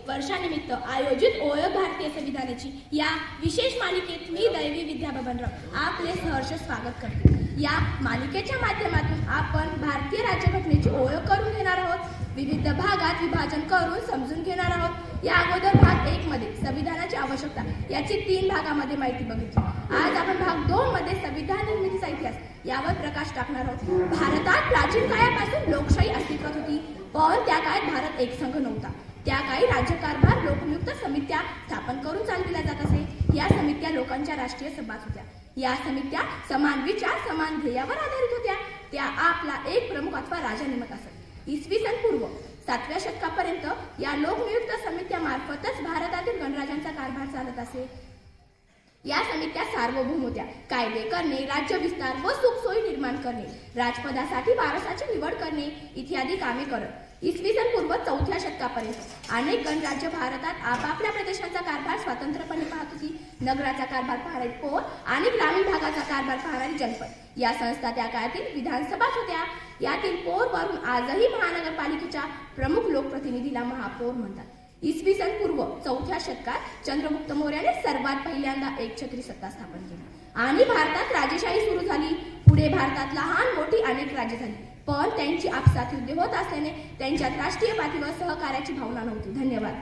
वर्षानिमित्त आयोजित ओळख भारतीय संविधानाची या विशेष मालिकेत मी दैवी विद्या बबनराव आपले सहर्ष स्वागत करते। या मालिकेच्या माध्यमातून आपण भारतीय राज्यघटनेची ओळख करून घेणार आहोत, विविध भागात विभाजन करून समजून घेणार आहोत। या अगोदर भाग 1 मध्ये संविधानाची आवश्यकता याची 3 भागामध्ये माहिती बघितली। आज आपण भाग 2 मध्ये संविधान निर्मितीचा इतिहास यावर प्रकाश टाकणार आहोत। भारतात प्राचीन काळापासून लोकशाही अस्तित्वात होती, पण त्या काळात भारत एकसंघ नव्हता। त्या काळी राज्यकारभार लोकनियुक्त समित्या स्थापन करून चालविल्या जात असे। या समित्या लोकांच्या राष्ट्रीय सभाच होत्या। या समित्या समान विचार समान ध्येयावर आधारित होत्या। त्या आपला एक प्रमुख अथवा राजा नेमत असत। इसवी सन पूर्व 7व्या शतकापर्यंत या लोकनियुक्त समित्यामार्फतच भारतातील गणराज्यांचा कारभार चालत असे। या समित्या सार्वभौम होत्या। कायदे करणे, राज्य विस्तार व सुखसोयी निर्माण करणे, राजपदासाठी वारसाची निवड करणे इत्यादी कामे करत। इसवी सन पूर्व 4थ्या शतकापर्यंत अनेक गणराज्य भारतात आपापल्या प्रदेशांचा कारभार स्वतंत्रपणे पाहत होती। नगराचा कारभार पाहणारी पौर आणि ग्रामीण भागाचा कारभार पाहणारी जनपद या संस्था त्या काळातील विधानसभाच होत्या। यातील पौर वरून आजही महानगरपालिकेच्या प्रमुख लोकप्रतिनिधीला महापौर म्हणतात। इसवी सन पूर्व 4थ्या शतकात चंद्रगुप्त मौर्याने सर्वात पहिल्यांदा एकछत्री सत्ता स्थापन केली आणि भारतात राजेशाही सुरू झाली। पुढे भारतात लहान मोठी अनेक राज्ये झाली, पण त्यांची आपसात युद्ध होत असल्याने त्यांच्यात राष्ट्रीय पातळीवर सहकार्याची भावना नव्हती। धन्यवाद।